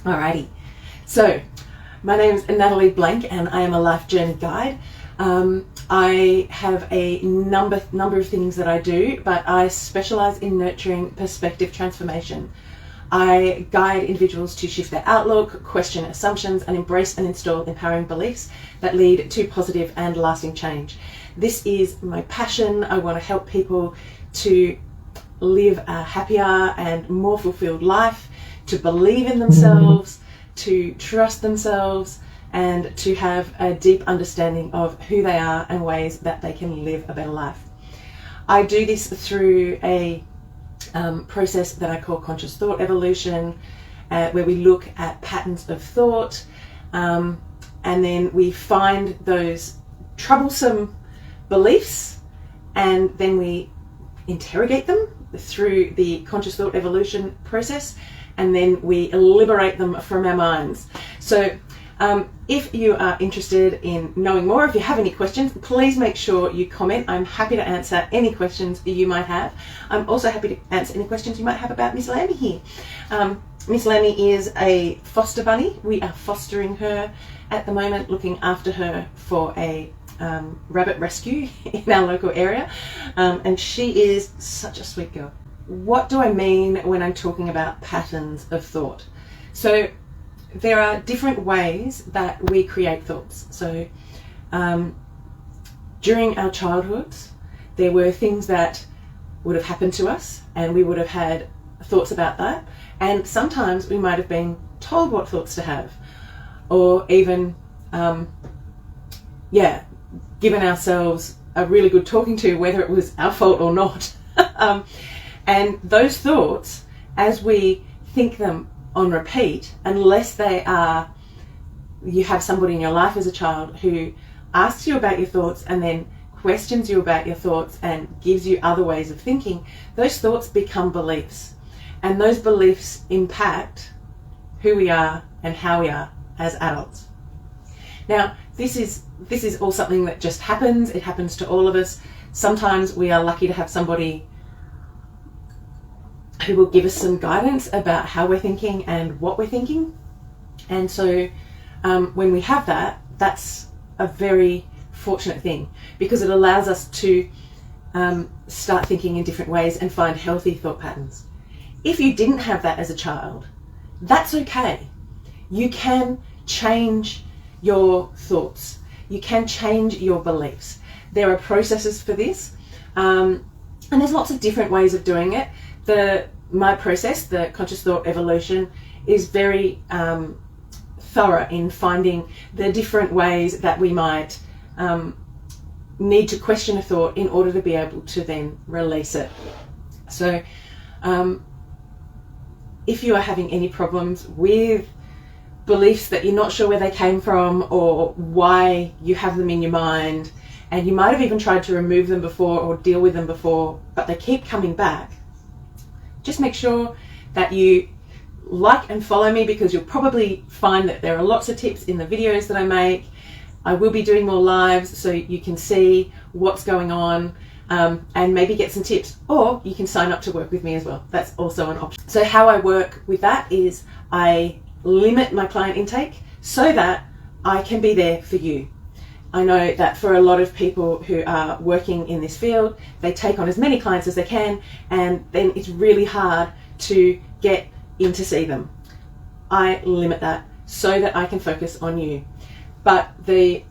Alrighty, so my name is Natalie Blank and I am a life journey guide. I have a number of things that I do, but I specialize in nurturing perspective transformation. I guide individuals to shift their outlook, question assumptions, and embrace and install empowering beliefs that lead to positive and lasting change. This is my passion. I want to help people to live a happier and more fulfilled life, to believe in themselves, to trust themselves, and to have a deep understanding of who they are and ways that they can live a better life. I do this through a process that I call conscious thought evolution, where we look at patterns of thought, and then we find those troublesome beliefs and then we interrogate them through the conscious thought evolution process, and then we liberate them from our minds. So if you are interested in knowing more, if you have any questions, please make sure you comment. I'm happy to answer any questions you might have. I'm also happy to answer any questions you might have about Miss Lammy here. Miss Lammy is a foster bunny. We are fostering her at the moment, looking after her for a rabbit rescue in our local area, and she is such a sweet girl. What do I mean when I'm talking about patterns of thought? So there are different ways that we create thoughts. So during our childhoods, there were things that would have happened to us and we would have had thoughts about that, and sometimes we might have been told what thoughts to have, or even given ourselves a really good talking to, whether it was our fault or not. And those thoughts, as we think them on repeat, unless you have somebody in your life as a child who asks you about your thoughts and then questions you about your thoughts and gives you other ways of thinking, those thoughts become beliefs. And those beliefs impact who we are and how we are as adults. Now, this is all something that just happens. It happens to all of us. Sometimes we are lucky to have somebody who will give us some guidance about how we're thinking and what we're thinking. And so when we have that, that's a very fortunate thing, because it allows us to start thinking in different ways and find healthy thought patterns. If you didn't have that as a child, that's okay. You can change your thoughts. You can change your beliefs. There are processes for this, and there's lots of different ways of doing it. My process, the conscious thought evolution, is very thorough in finding the different ways that we might need to question a thought in order to be able to then release it. So if you are having any problems with beliefs that you're not sure where they came from or why you have them in your mind, and you might have even tried to remove them before or deal with them before, but they keep coming back, just make sure that you like and follow me, because you'll probably find that there are lots of tips in the videos that I make. I will be doing more lives so you can see what's going on, and maybe get some tips, or you can sign up to work with me as well. That's also an option. So how I work with that is I limit my client intake so that I can be there for you. I know that for a lot of people who are working in this field, they take on as many clients as they can, and then it's really hard to get in to see them. I limit that so that I can focus on you. But the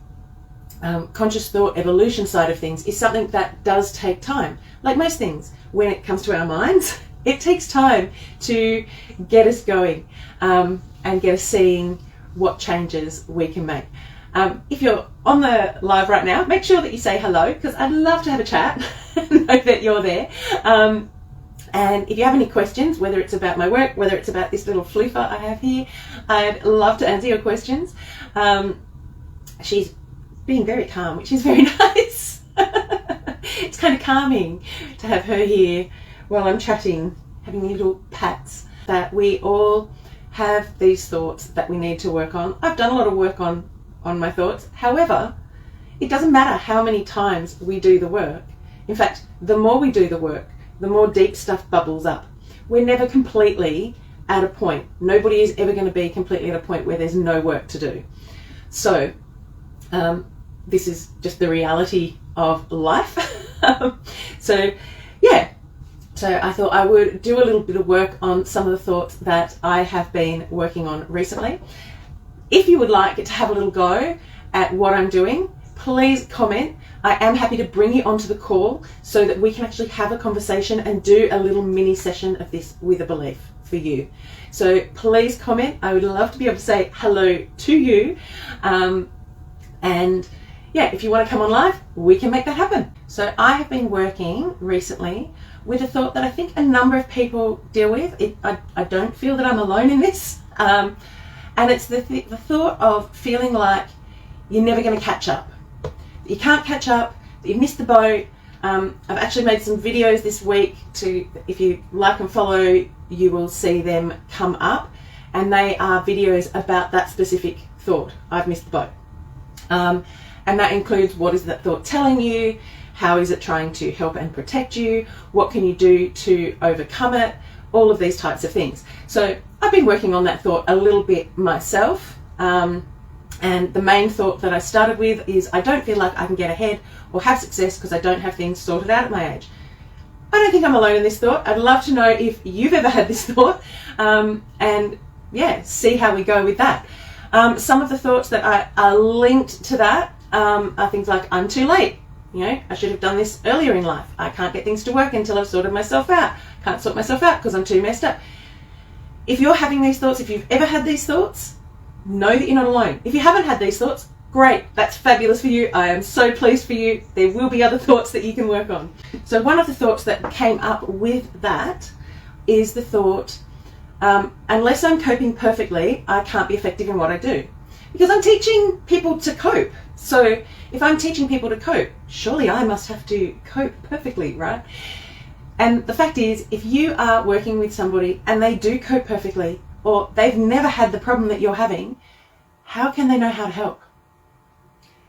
conscious thought evolution side of things is something that does take time. Like most things, when it comes to our minds, it takes time to get us going, and get us seeing what changes we can make. If you're on the live right now, make sure that you say hello, because I'd love to have a chat, know that you're there. And if you have any questions, whether it's about my work, whether it's about this little floofer I have here, I'd love to answer your questions. She's being very calm, which is very nice. It's kind of calming to have her here while I'm chatting, having little pats. That we all have these thoughts that we need to work on. I've done a lot of work on my thoughts. However, it doesn't matter how many times we do the work. In fact, the more we do the work, the more deep stuff bubbles up. We're never completely at a point. Nobody is ever going to be completely at a point where there's no work to do. So this is just the reality of life. So yeah, so I thought I would do a little bit of work on some of the thoughts that I have been working on recently. If you would like to have a little go at what I'm doing, please comment. I am happy to bring you onto the call so that we can actually have a conversation and do a little mini session of this with a belief for you. So please comment. I would love to be able to say hello to you. And yeah, if you want to come on live, we can make that happen. So I have been working recently with a thought that I think a number of people deal with. I don't feel that I'm alone in this. And it's the thought of feeling like you're never going to catch up. You can't catch up, you've missed the boat. I've actually made some videos this week if you like and follow, you will see them come up, and they are videos about that specific thought, I've missed the boat. And that includes, what is that thought telling you? How is it trying to help and protect you? What can you do to overcome it? All of these types of things. So I've been working on that thought a little bit myself. And the main thought that I started with is, I don't feel like I can get ahead or have success because I don't have things sorted out at my age. I don't think I'm alone in this thought. I'd love to know if you've ever had this thought, and yeah, see how we go with that. Some of the thoughts that are linked to that are things like, I'm too late. You know, I should have done this earlier in life. I can't get things to work until I've sorted myself out. Can't sort myself out because I'm too messed up. If you're having these thoughts, if you've ever had these thoughts, know that you're not alone. If you haven't had these thoughts, great, that's fabulous for you. I am so pleased for you. There will be other thoughts that you can work on. So one of the thoughts that came up with that is the thought, unless I'm coping perfectly, I can't be effective in what I do. Because I'm teaching people to cope. So if I'm teaching people to cope, surely I must have to cope perfectly, right? And the fact is, if you are working with somebody and they do cope perfectly, or they've never had the problem that you're having, how can they know how to help?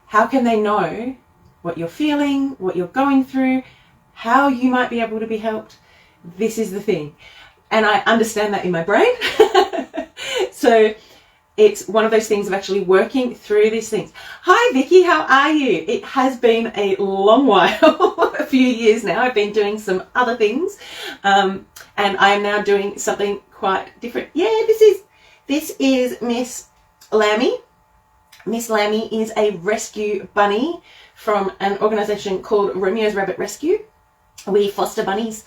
How can they know what you're feeling, what you're going through, how you might be able to be helped? This is the thing. And I understand that in my brain. So it's one of those things of actually working through these things. Hi Vicky, how are you? It has been a long while, a few years now. I've been doing some other things. And I am now doing something quite different. Yeah, this is Miss Lammy. Miss Lammy is a rescue bunny from an organisation called Romeo's Rabbit Rescue. We foster bunnies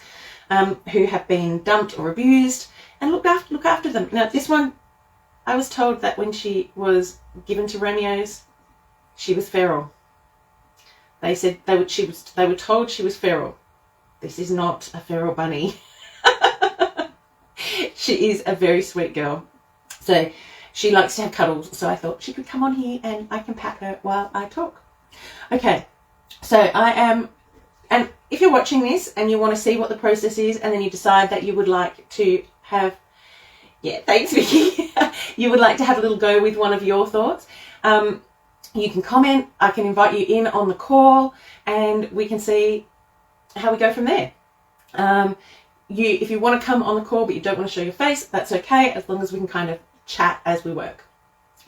who have been dumped or abused and look after them. Now this one, I was told that when she was given to Romeo's, she was feral. They said they were told she was feral. This is not a feral bunny. She is a very sweet girl. So she likes to have cuddles. So I thought she could come on here and I can pat her while I talk. Okay. So and if you're watching this and you want to see what the process is, and then you decide that you would like to have, yeah, thanks Vicky. You would like to have a little go with one of your thoughts, you can comment. I can invite you in on the call and we can see how we go from there. If you want to come on the call but you don't want to show your face, that's okay, as long as we can kind of chat as we work.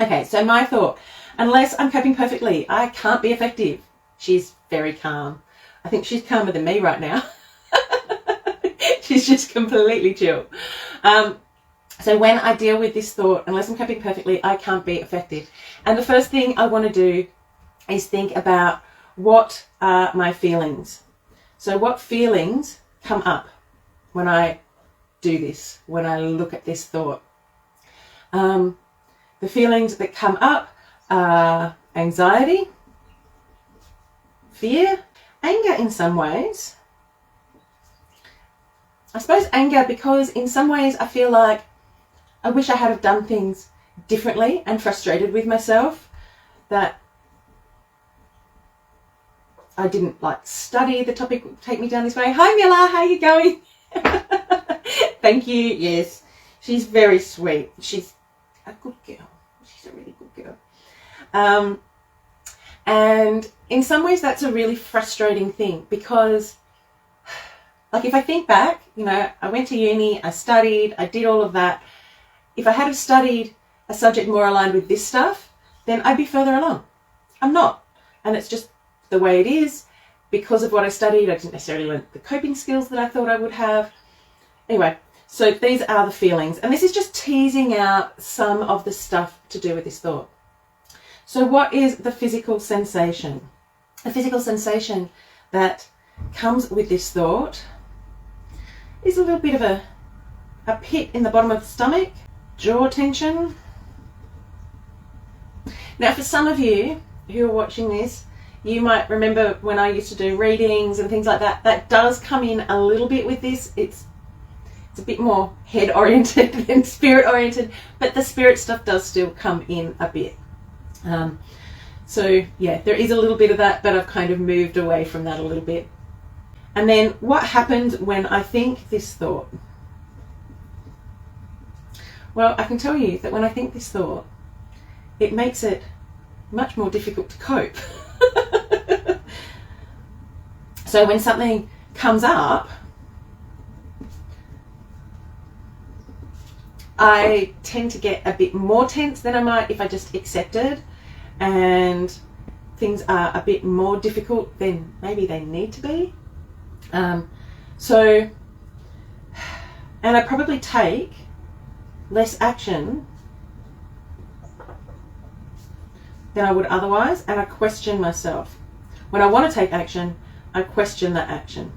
Okay, so my thought, unless I'm coping perfectly, I can't be effective. She's very calm. I think she's calmer than me right now. She's just completely chill. So when I deal with this thought, unless I'm coping perfectly, I can't be effective. And the first thing I want to do is think about, what are my feelings? So what feelings come up when I do this, when I look at this thought? The feelings that come up are anxiety, fear, anger in some ways. I suppose anger because in some ways I feel like I wish I had have done things differently and frustrated with myself, that I didn't study the topic would take me down this way. Hi Mila, how are you going? Thank you. Yes, she's very sweet. She's a good girl. She's a really good girl. And in some ways that's a really frustrating thing because, if I think back, I went to uni, I studied, I did all of that, if I had have studied a subject more aligned with this stuff, then I'd be further along. I'm not. And it's just the way it is. Because of what I studied, I didn't necessarily learn the coping skills that I thought I would have. Anyway, so these are the feelings. And this is just teasing out some of the stuff to do with this thought. So what is the physical sensation? The physical sensation that comes with this thought is a little bit of a pit in the bottom of the stomach, jaw tension. Now, for some of you who are watching this, you might remember when I used to do readings and things like that. That does come in a little bit with this. It's a bit more head oriented than spirit oriented, but the spirit stuff does still come in a bit. So yeah, there is a little bit of that, but I've kind of moved away from that a little bit. And then what happens when I think this thought? Well, I can tell you that when I think this thought, it makes it much more difficult to cope. So when something comes up, I tend to get a bit more tense than I might if I just accepted, and things are a bit more difficult than maybe they need to be. And I probably take less action than I would otherwise, and I question myself. When I want to take action, I question that action.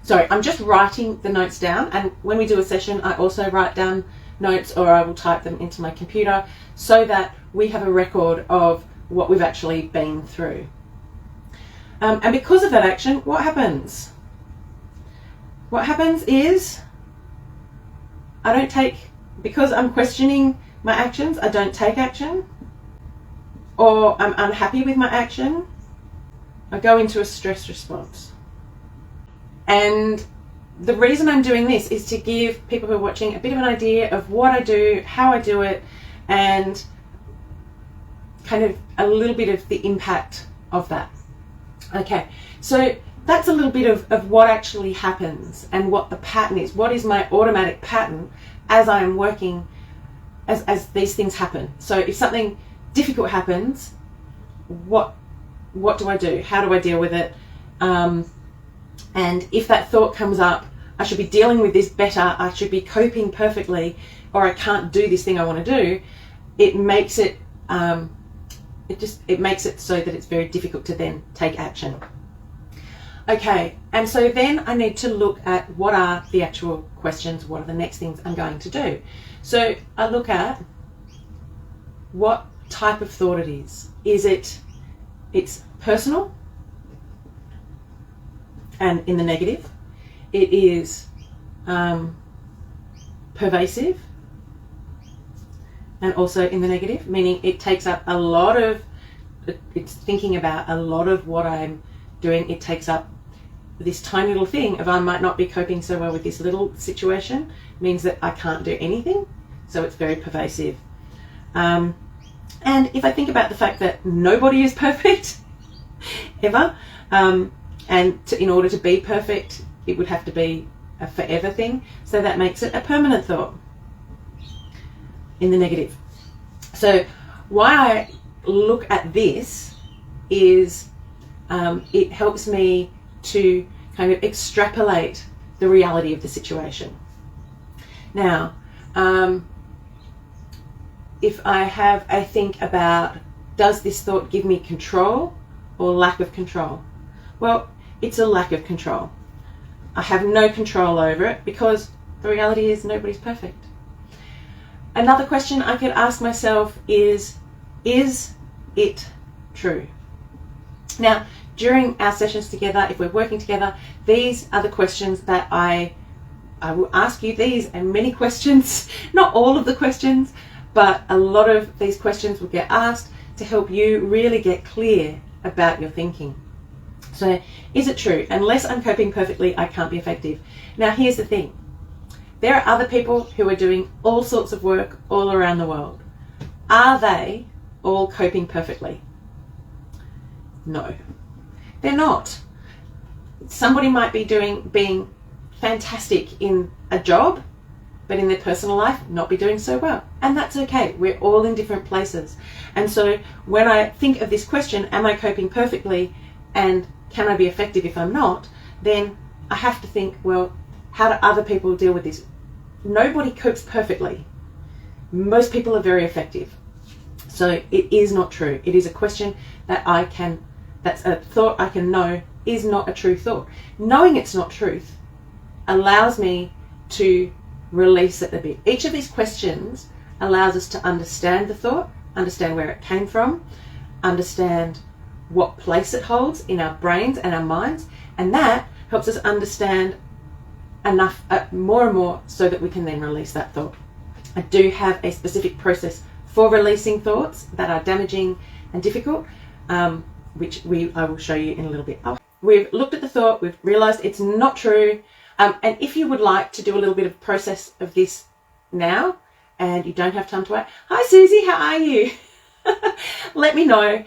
Sorry, I'm just writing the notes down, and when we do a session, I also write down notes, or I will type them into my computer so that we have a record of what we've actually been through. And because of that action, what happens? What happens is I don't take, because I'm questioning my actions, I don't take action, or I'm unhappy with my action, I go into a stress response. And the reason I'm doing this is to give people who are watching a bit of an idea of what I do, how I do it, and kind of a little bit of the impact of that. Okay, so that's a little bit of what actually happens and what the pattern is. What is my automatic pattern as I am working, as these things happen? So if something difficult happens, what do I do? How do I deal with it? And if that thought comes up, I should be dealing with this better, I should be coping perfectly, or I can't do this thing I want to do, it makes it it makes it so that it's very difficult to then take action. Okay, and so then I need to look at what are the actual questions, what are the next things I'm going to do. So I look at what type of thought it is. Is it's personal and in the negative. It is pervasive and also in the negative, meaning it takes up a lot of, it's thinking about a lot of what I'm doing. It takes up this tiny little thing. If I might not be coping so well with this little situation, means that I can't do anything. So it's very pervasive. And if I think about the fact that nobody is perfect ever, and in order to be perfect, it would have to be a forever thing. So that makes it a permanent thought in the negative. So why I look at this is it helps me to kind of extrapolate the reality of the situation. Now, if I have a think about, does this thought give me control or lack of control? Well, it's a lack of control. I have no control over it because the reality is nobody's perfect. Another question I could ask myself is it true? Now, during our sessions together, if we're working together, these are the questions that I will ask you, these and many questions, not all of the questions, but a lot of these questions will get asked to help you really get clear about your thinking. So, is it true? Unless I'm coping perfectly, I can't be effective. Now, here's the thing. There are other people who are doing all sorts of work all around the world. Are they all coping perfectly? No, they're not. Somebody might be being fantastic in a job, but in their personal life not be doing so well. And that's okay. We're all in different places. And so when I think of this question, am I coping perfectly and can I be effective if I'm not, then I have to think, well, how do other people deal with this? Nobody copes perfectly. Most people are very effective. So it is not true. It is a question that that's a thought I can know is not a true thought. Knowing it's not truth allows me to release it a bit. Each of these questions allows us to understand the thought, understand where it came from, understand what place it holds in our brains and our minds, and that helps us understand enough, more and more, so that we can then release that thought. I do have a specific process for releasing thoughts that are damaging and difficult, which I will show you in a little bit. We've looked at the thought, we've realized it's not true, and if you would like to do a little bit of process of this now and you don't have time to wait, hi Susie, how are you? Let me know.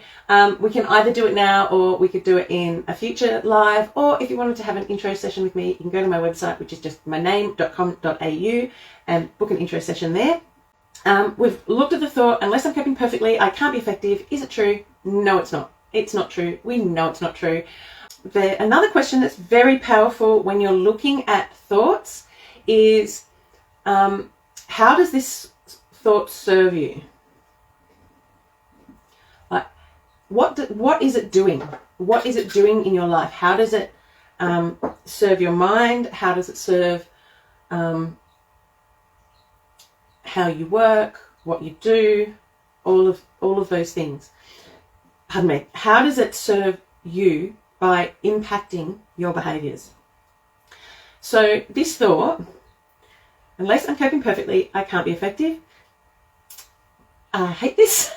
We can either do it now or we could do it in a future live, or if you wanted to have an intro session with me, you can go to my website, which is just myname.com.au, and book an intro session there. We've looked at the thought, unless I'm coping perfectly, I can't be effective. Is it true? No, it's not. It's not true. We know it's not true. Another question that's very powerful when you're looking at thoughts is, how does this thought serve you? Like, what is it doing? What is it doing in your life? How does it serve your mind? How does it serve how you work, what you do, all of those things? Pardon me. How does it serve you by impacting your behaviours? So this thought, unless I'm coping perfectly, I can't be effective. I hate this.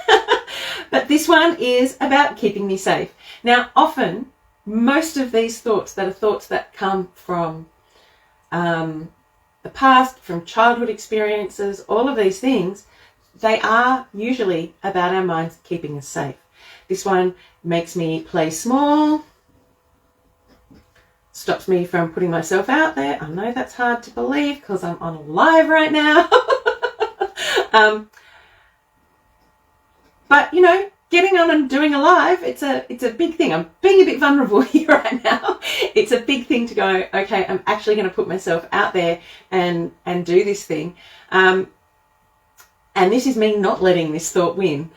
But this one is about keeping me safe. Now, often, most of these thoughts that are thoughts that come from the past, from childhood experiences, all of these things, they are usually about our minds keeping us safe. This one makes me play small, stops me from putting myself out there. I know that's hard to believe because I'm on live right now. But you know, getting on and doing a live, it's a big thing. I'm being a bit vulnerable here right now. It's a big thing to go, okay, I'm actually going to put myself out there and do this thing. And this is me not letting this thought win.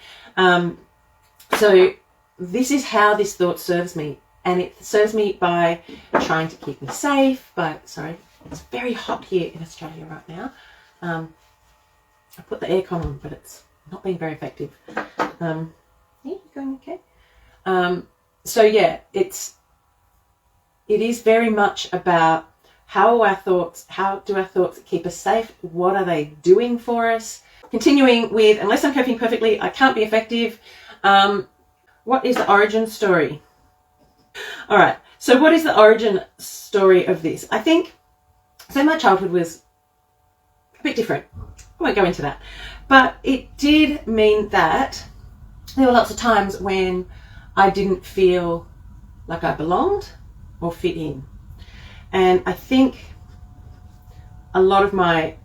So this is how this thought serves me. And it serves me by trying to keep me safe. Sorry, it's very hot here in Australia right now. I put the aircon on, but it's not being very effective. Yeah, you going okay? So yeah, it is very much about how do our thoughts keep us safe? What are they doing for us? Continuing with, unless I'm coping perfectly, I can't be effective. What is the origin story? All right, so what is the origin story of this? I think, so my childhood was a bit different. I won't go into that. But it did mean that there were lots of times when I didn't feel like I belonged or fit in. And I think a lot of my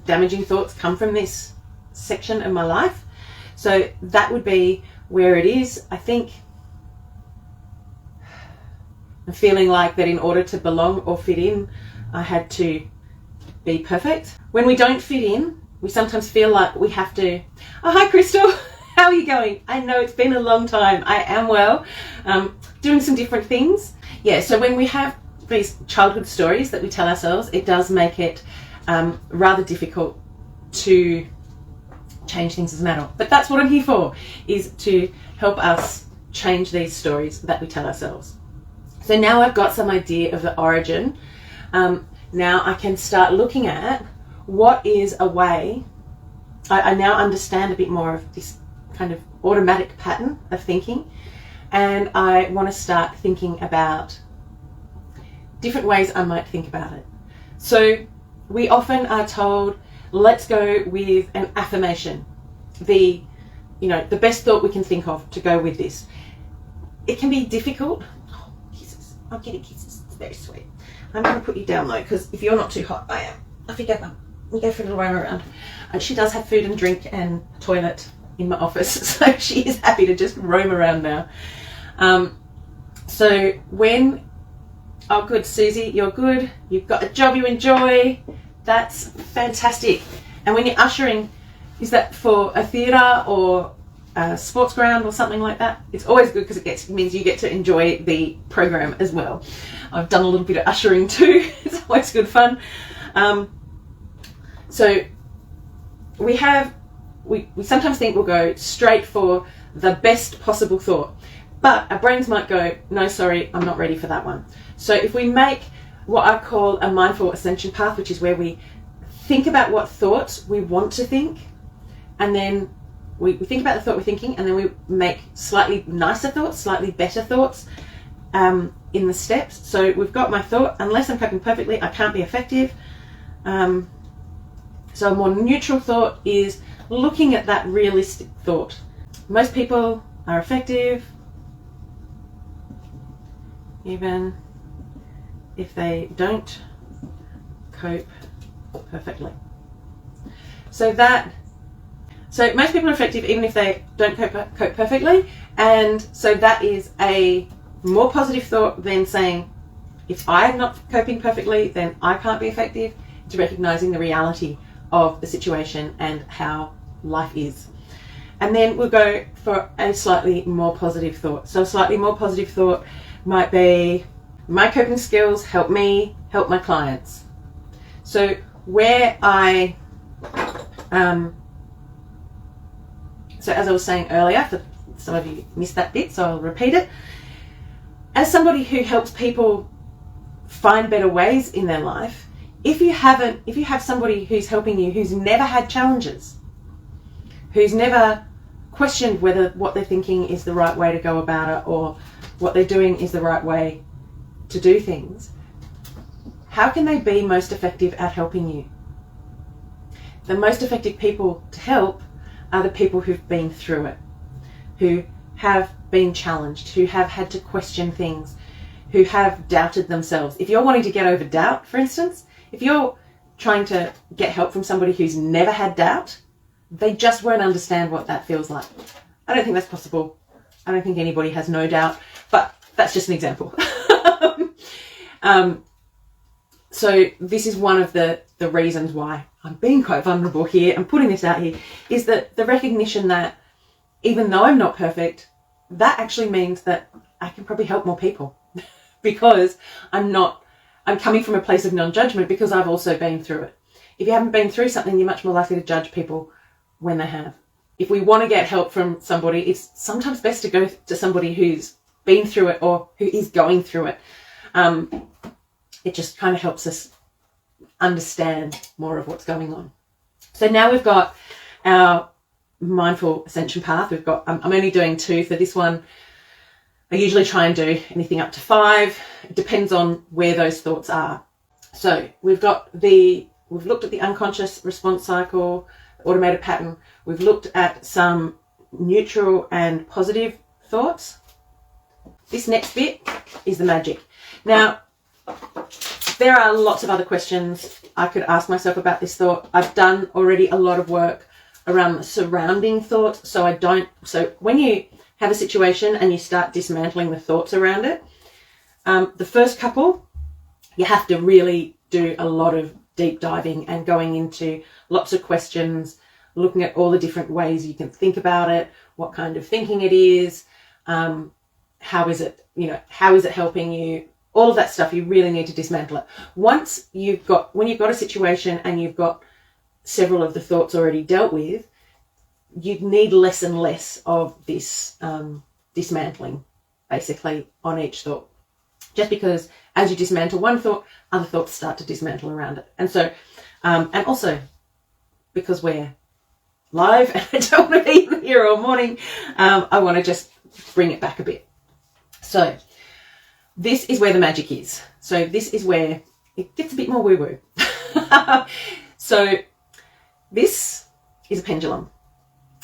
damaging thoughts come from this section of my life. So that would be where it is. I think I'm feeling like that in order to belong or fit in, I had to be perfect. When we don't fit in, we sometimes feel like we have to, oh, hi Crystal, how are you going? I know it's been a long time. I am well, doing some different things. Yeah, so when we have these childhood stories that we tell ourselves, it does make it rather difficult to change things as an adult. But that's what I'm here for, is to help us change these stories that we tell ourselves. So now I've got some idea of the origin. Now I can start looking at what is a way. I now understand a bit more of this kind of automatic pattern of thinking, and I want to start thinking about different ways I might think about it. So we often are told, let's go with an affirmation, the best thought we can think of to go with this. It can be difficult. Oh, kisses. I'm getting kisses. It's very sweet. I'm going to put you down though, because if you're not too hot, I am. I think I'm we go for a little roam around. She does have food and drink and toilet in my office, so she is happy to just roam around now. So when, oh good, Susie, you're good, you've got a job you enjoy, that's fantastic. And when you're ushering, is that for a theatre or a sports ground or something like that? It's always good because it means you get to enjoy the program as well. I've done a little bit of ushering too. It's always good fun. So we sometimes think we'll go straight for the best possible thought, but our brains might go, no, sorry, I'm not ready for that one. So if we make what I call a mindful ascension path, which is where we think about what thoughts we want to think, and then we think about the thought we're thinking, and then we make slightly nicer thoughts, slightly better thoughts in the steps. So we've got my thought, unless I'm coping perfectly, I can't be effective. So a more neutral thought is looking at that realistic thought. Most people are effective, even if they don't cope perfectly. So most people are effective even if they don't cope perfectly, and so that is a more positive thought than saying, if I'm not coping perfectly, then I can't be effective. It's recognizing the reality of the situation and how life is. And then we'll go for a slightly more positive thought. So a slightly more positive thought might be, my coping skills help me help my clients. So where so as I was saying earlier, for some of you missed that bit, so I'll repeat it. As somebody who helps people find better ways in their life, if you have somebody who's helping you who's never had challenges, who's never questioned whether what they're thinking is the right way to go about it or what they're doing is the right way to do things, how can they be most effective at helping you? The most effective people to help are the people who've been through it, who have been challenged, who have had to question things, who have doubted themselves. If you're wanting to get over doubt, for instance, if you're trying to get help from somebody who's never had doubt, they just won't understand what that feels like. I don't think that's possible. I don't think anybody has no doubt, but that's just an example. So this is one of the reasons why I'm being quite vulnerable here and putting this out here, is that the recognition that even though I'm not perfect, that actually means that I can probably help more people because I'm coming from a place of non-judgment because I've also been through it. If you haven't been through something, you're much more likely to judge people when they have. If we want to get help from somebody, it's sometimes best to go to somebody who's been through it or who is going through it. It just kind of helps us understand more of what's going on. So now we've got our mindful ascension path. We've got, I'm only doing 2 for this one. I usually try and do anything up to 5. It depends on where those thoughts are. So we've looked at the unconscious response cycle, automated pattern. We've looked at some neutral and positive thoughts. This next bit is the magic. Now, there are lots of other questions I could ask myself about this thought. I've done already a lot of work around the surrounding thoughts. So when you have a situation and you start dismantling the thoughts around it, the first couple, you have to really do a lot of deep diving and going into lots of questions, looking at all the different ways you can think about it, what kind of thinking it is, how is it helping you, all of that stuff. You really need to dismantle it. When you've got a situation and you've got several of the thoughts already dealt with, you need less and less of this dismantling basically on each thought. Just because as you dismantle one thought, other thoughts start to dismantle around it. And so, and also because we're live and I don't want to be here all morning, I want to just bring it back a bit. So this is where the magic is. So this is where it gets a bit more woo-woo. So this is a pendulum.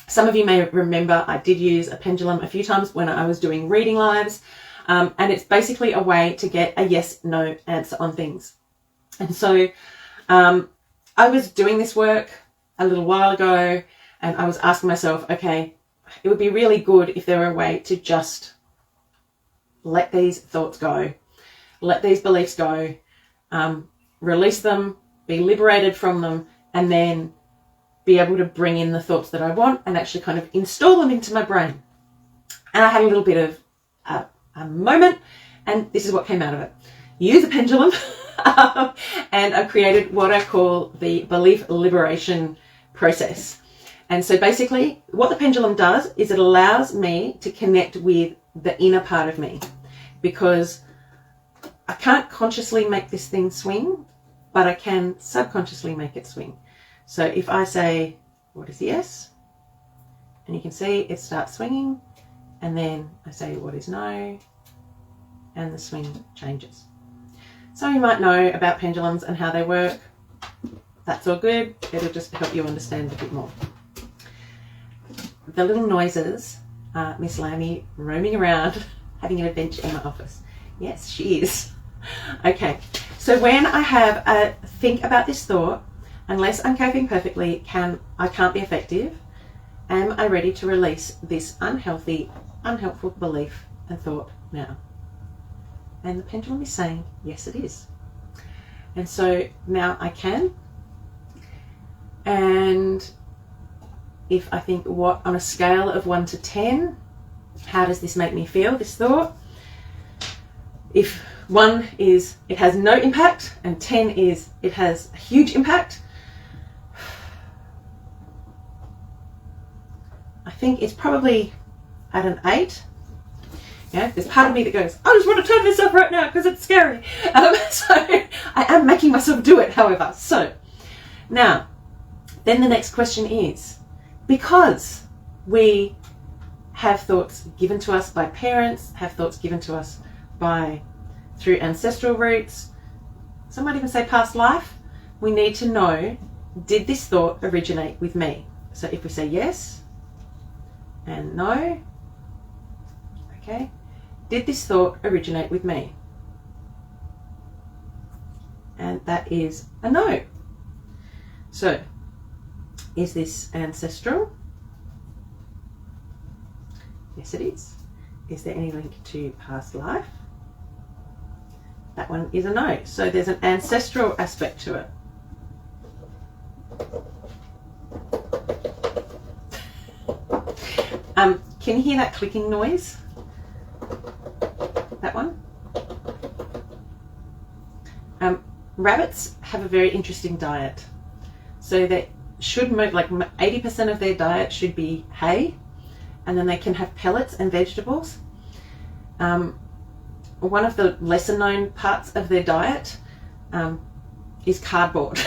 Some of you may remember I did use a pendulum a few times when I was doing reading lives. And it's basically a way to get a yes, no answer on things. And so I was doing this work a little while ago, and I was asking myself, okay, it would be really good if there were a way to just let these thoughts go, let these beliefs go, release them, be liberated from them, and then be able to bring in the thoughts that I want and actually kind of install them into my brain. And I had a little bit of a moment, and this is what came out of it. Use a pendulum, and I created what I call the belief liberation process. And so basically what the pendulum does is it allows me to connect with the inner part of me, because I can't consciously make this thing swing, but I can subconsciously make it swing. So if I say, what is yes? And you can see it starts swinging, and then I say, what is no? And the swing changes. So you might know about pendulums and how they work. That's all good. It'll just help you understand a bit more. The little noises are Miss Lammy roaming around, having an adventure in my office. Yes, she is. Okay, so when I have a think about this thought, unless I'm coping perfectly, I can't be effective. Am I ready to release this unhealthy, unhelpful belief and thought now? And the pendulum is saying, yes, it is. And so now I can. And if I think, what, on a scale of 1 to 10, how does this make me feel, this thought? If 1 is it has no impact and 10 is it has a huge impact, I think it's probably at an 8. Yeah, there's part of me that goes, I just want to turn this off right now because it's scary. So I am making myself do it, however. So now, then the next question is, because we have thoughts given to us by parents, have thoughts given to us through ancestral roots, some might even say past life, we need to know, did this thought originate with me? So if we say yes and no, okay, did this thought originate with me? And that is a no. So, is this ancestral? Yes, it is. Is there any link to past life? That one is a no. So there's an ancestral aspect to it. Can you hear that clicking noise? That one? Rabbits have a very interesting diet. So they should move, like 80% of their diet should be hay, and then they can have pellets and vegetables. One of the lesser known parts of their diet is cardboard.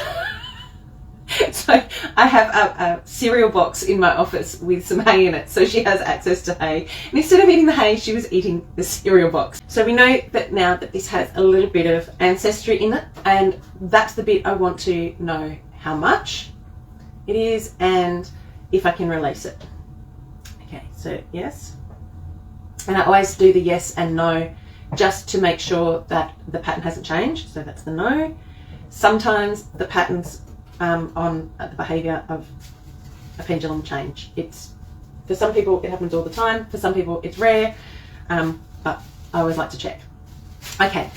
So I have a cereal box in my office with some hay in it, so she has access to hay. And instead of eating the hay, she was eating the cereal box. So we know that now that this has a little bit of ancestry in it, and that's the bit I want to know how much it is and if I can release it. Okay, so yes. And I always do the yes and no just to make sure that the pattern hasn't changed. So that's the no. Sometimes the patterns on the behaviour of a pendulum change. For some people it happens all the time, for some people it's rare, but I always like to check. Okay,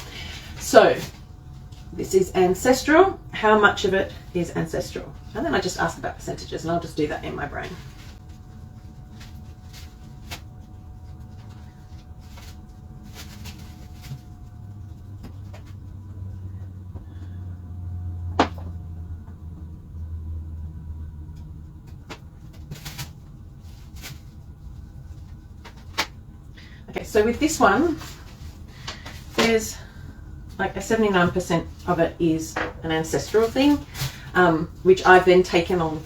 so this is ancestral. How much of it is ancestral? And then I just ask about percentages, and I'll just do that in my brain. Okay, so with this one, there's like a 79% of it is an ancestral thing, which I've then taken on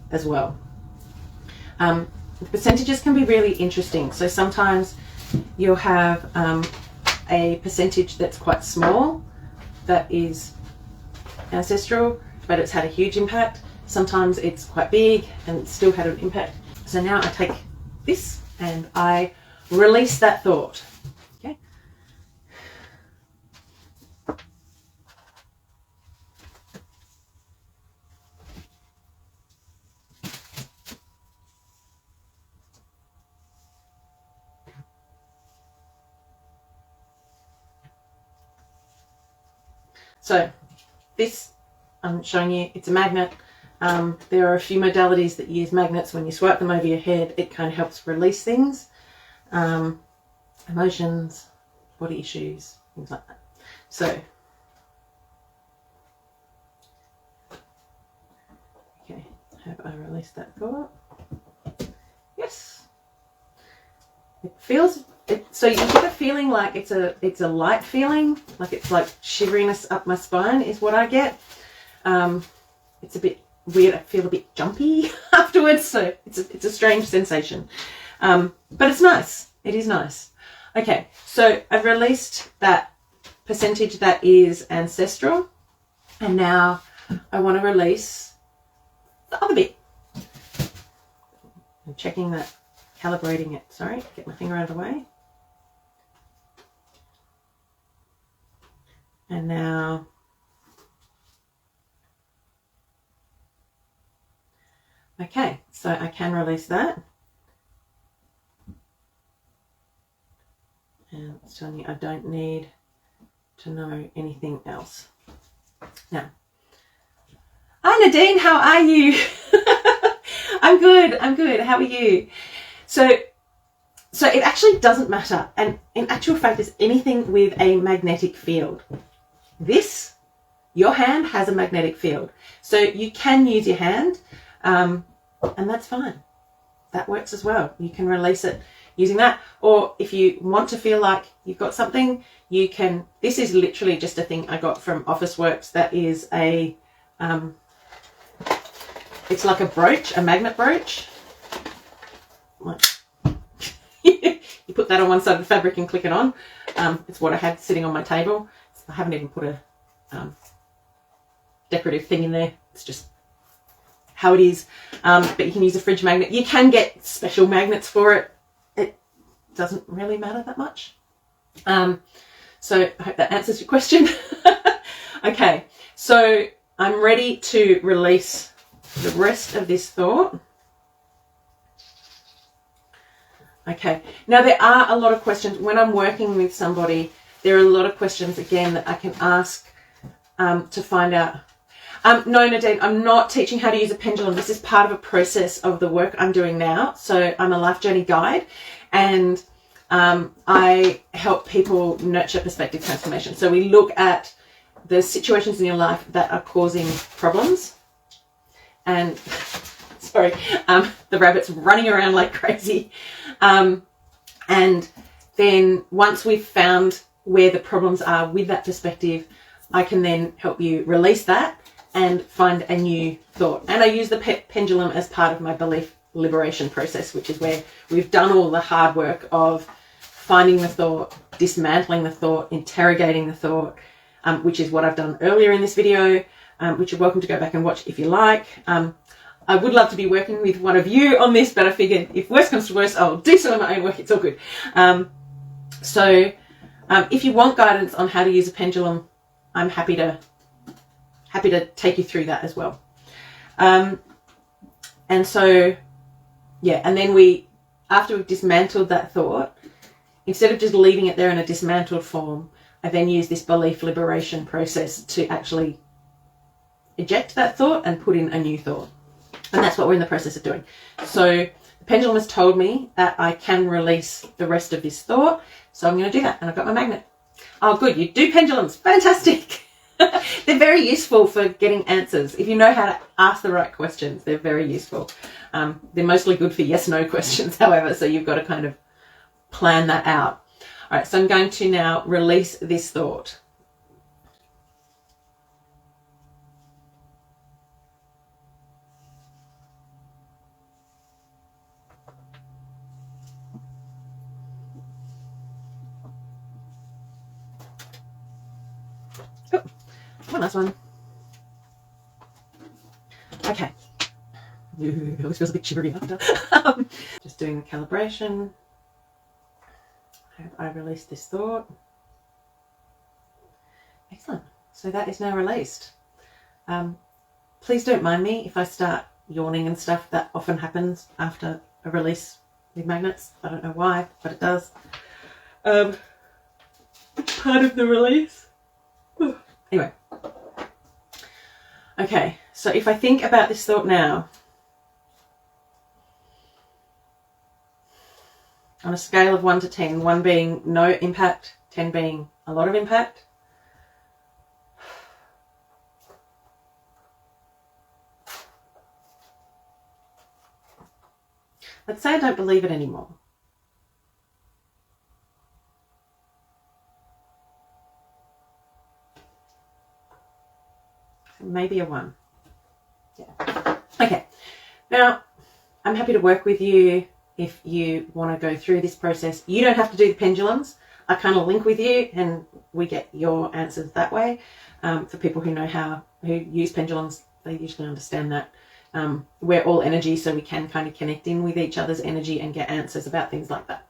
as well. The percentages can be really interesting. So sometimes you'll have a percentage that's quite small that is ancestral, but it's had a huge impact. Sometimes it's quite big and it's still had an impact. So now I take this and I release that thought. Okay. So this, I'm showing you, it's a magnet. There are a few modalities that use magnets. When you swipe them over your head, it kind of helps release things, emotions, body issues, things like that. So, okay, have I released that thought? Yes. It feels, so you get a feeling like it's a light feeling, like it's like shiveriness up my spine is what I get. It's a bit weird. I feel a bit jumpy afterwards, so it's a strange sensation, but it's nice. It is nice. Okay, so I've released that percentage that is ancestral, and now I want to release the other bit. I'm checking that, calibrating it. Sorry, get my finger out of the way. And now okay, so I can release that. And it's telling me I don't need to know anything else. Now, hi Nadine, how are you? I'm good. How are you? So it actually doesn't matter. And in actual fact, it's anything with a magnetic field. Your hand has a magnetic field. So you can use your hand, and that's fine. That works as well. You can release it using that. Or if you want to feel like you've got something, you can, this is literally just a thing I got from Officeworks that is a, it's like a brooch, a magnet brooch. You put that on one side of the fabric and click it on. It's what I had sitting on my table. I haven't even put a decorative thing in there. It's just how it is. But you can use a fridge magnet. You can get special magnets for it. It doesn't really matter that much. So I hope that answers your question. Okay, so I'm ready to release the rest of this thought. Okay, now there are a lot of questions when I'm working with somebody. There are a lot of questions again that I can ask to find out. No, Nadine, I'm not teaching how to use a pendulum. This is part of a process of the work I'm doing now. So I'm a life journey guide, and I help people nurture perspective transformation. So we look at the situations in your life that are causing problems. And sorry, the rabbit's running around like crazy. And then once we've found where the problems are with that perspective, I can then help you release that and find a new thought. And I use the pendulum as part of my belief liberation process, which is where we've done all the hard work of finding the thought, dismantling the thought, interrogating the thought, which is what I've done earlier in this video, which you're welcome to go back and watch if you like. I would love to be working with one of you on this, but I figured if worse comes to worse, I'll do some of my own work. It's all good. So if you want guidance on how to use a pendulum, I'm happy to take you through that as well. And so, yeah, and then after we've dismantled that thought, instead of just leaving it there in a dismantled form, I then use this belief liberation process to actually eject that thought and put in a new thought. And that's what we're in the process of doing. So the pendulum has told me that I can release the rest of this thought. So I'm going to do that. And I've got my magnet. Oh, good. You do pendulums. Fantastic. They're very useful for getting answers. If you know how to ask the right questions, they're very useful. They're mostly good for yes-no questions, however, so you've got to kind of plan that out. All right, so I'm going to now release this thought. Oh, one last one. Okay. Ooh, it always feels a bit shivery after. Just doing the calibration. Have I released this thought? Excellent. So that is now released. Please don't mind me if I start yawning and stuff. That often happens after a release with magnets. I don't know why, but it does. It's part of the release. Anyway, Okay, so if I think about this thought now, on a scale of 1 to 10, 1 being no impact, 10 being a lot of impact, let's say I don't believe it anymore. Maybe a 1. Yeah. Okay. Now, I'm happy to work with you if you want to go through this process. You don't have to do the pendulums. I kind of link with you and we get your answers that way. For people who know who use pendulums, they usually understand that. We're all energy, so we can kind of connect in with each other's energy and get answers about things like that.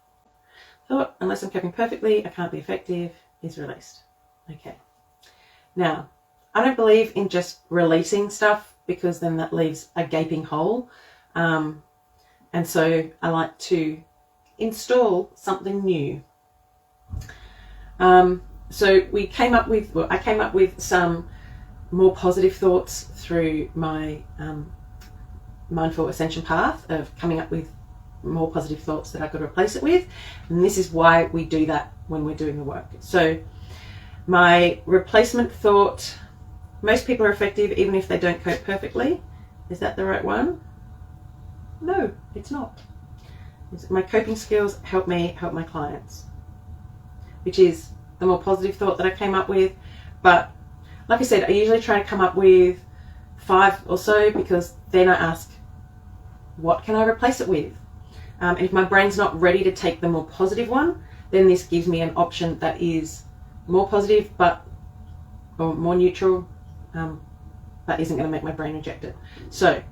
Thought, unless I'm coping perfectly, I can't be effective, is released. Okay. Now, I don't believe in just releasing stuff because then that leaves a gaping hole. And so I like to install something new. So I came up with some more positive thoughts through my mindful ascension path of coming up with more positive thoughts that I could replace it with. And this is why we do that when we're doing the work. So my replacement thought, most people are effective even if they don't cope perfectly. Is that the right one? No, it's not. My coping skills help me help my clients, which is the more positive thought that I came up with. But like I said, I usually try to come up with 5 or so, because then I ask, what can I replace it with? And if my brain's not ready to take the more positive one, then this gives me an option that is more positive or more neutral, but isn't going to make my brain reject it. So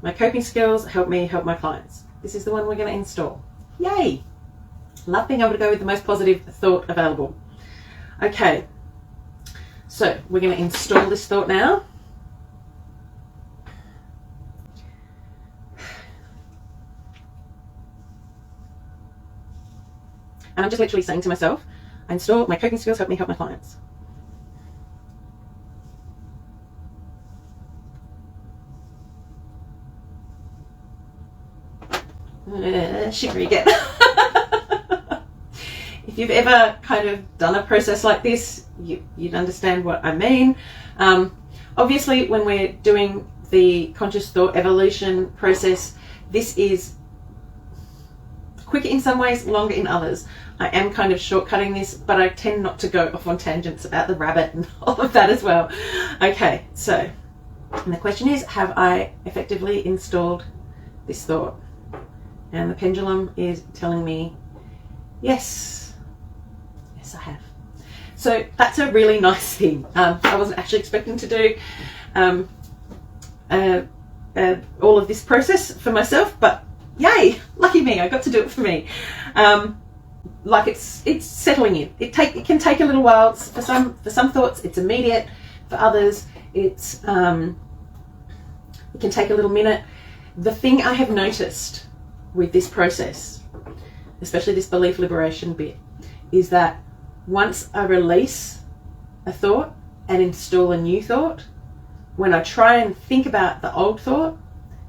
my coping skills help me help my clients. This is the one we're going to install. Yay! Love being able to go with the most positive thought available. Okay, so we're going to install this thought now. And I'm just literally saying to myself, I install my coping skills help me help my clients. Shivery again. If you've ever kind of done a process like this, you'd understand what I mean. Obviously, when we're doing the conscious thought evolution process, this is quicker in some ways, longer in others. I am kind of shortcutting this, but I tend not to go off on tangents about the rabbit and all of that as well. Okay, so, and the question is, have I effectively installed this thought? And the pendulum is telling me, yes, I have. So that's a really nice thing. I wasn't actually expecting to do all of this process for myself, but yay, lucky me, I got to do it for me. Like it's settling in. It can take a little while. For some thoughts, it's immediate. For others, it can take a little minute. The thing I have noticed with this process, especially this belief liberation bit, is that once I release a thought and install a new thought, when I try and think about the old thought,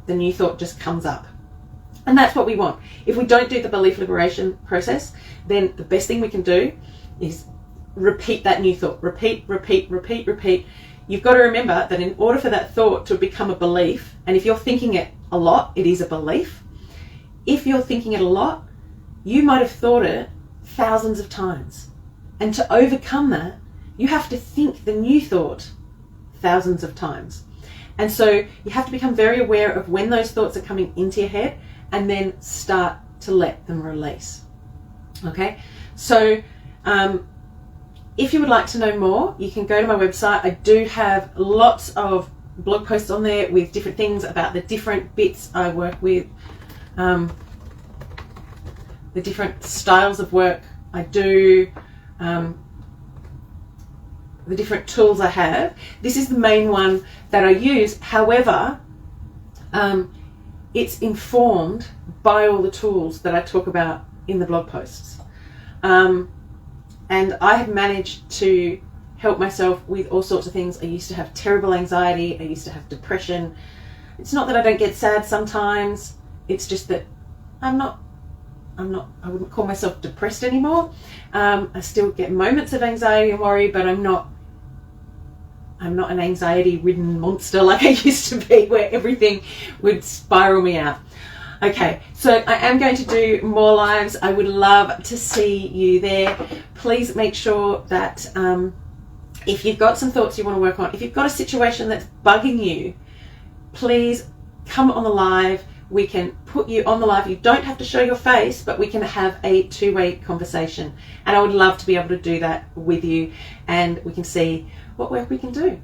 the new thought just comes up. And that's what we want. If we don't do the belief liberation process, then the best thing we can do is repeat that new thought. Repeat. You've got to remember that in order for that thought to become a belief, and if you're thinking it a lot, it is a belief. If you're thinking it a lot, you might have thought it thousands of times. And to overcome that, you have to think the new thought thousands of times. And so you have to become very aware of when those thoughts are coming into your head and then start to let them release. Okay? So if you would like to know more, you can go to my website. I do have lots of blog posts on there with different things about the different bits I work with, the different styles of work I do, the different tools I have. This is the main one that I use. However, it's informed by all the tools that I talk about in the blog posts. And I have managed to help myself with all sorts of things. I used to have terrible anxiety. I used to have depression. It's not that I don't get sad sometimes. It's just that I wouldn't call myself depressed anymore. I still get moments of anxiety and worry, but I'm not an anxiety-ridden monster like I used to be, where everything would spiral me out. Okay, so I am going to do more lives. I would love to see you there. Please make sure that if you've got some thoughts you want to work on, if you've got a situation that's bugging you, please come on the live. We can put you on the live. You don't have to show your face, but we can have a two-way conversation. And I would love to be able to do that with you, and we can see what work we can do.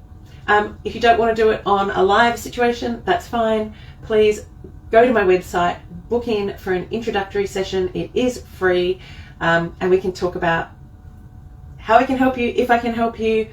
If you don't want to do it on a live situation, that's fine. Please go to my website, book in for an introductory session. It is free, and we can talk about how I can help you, if I can help you,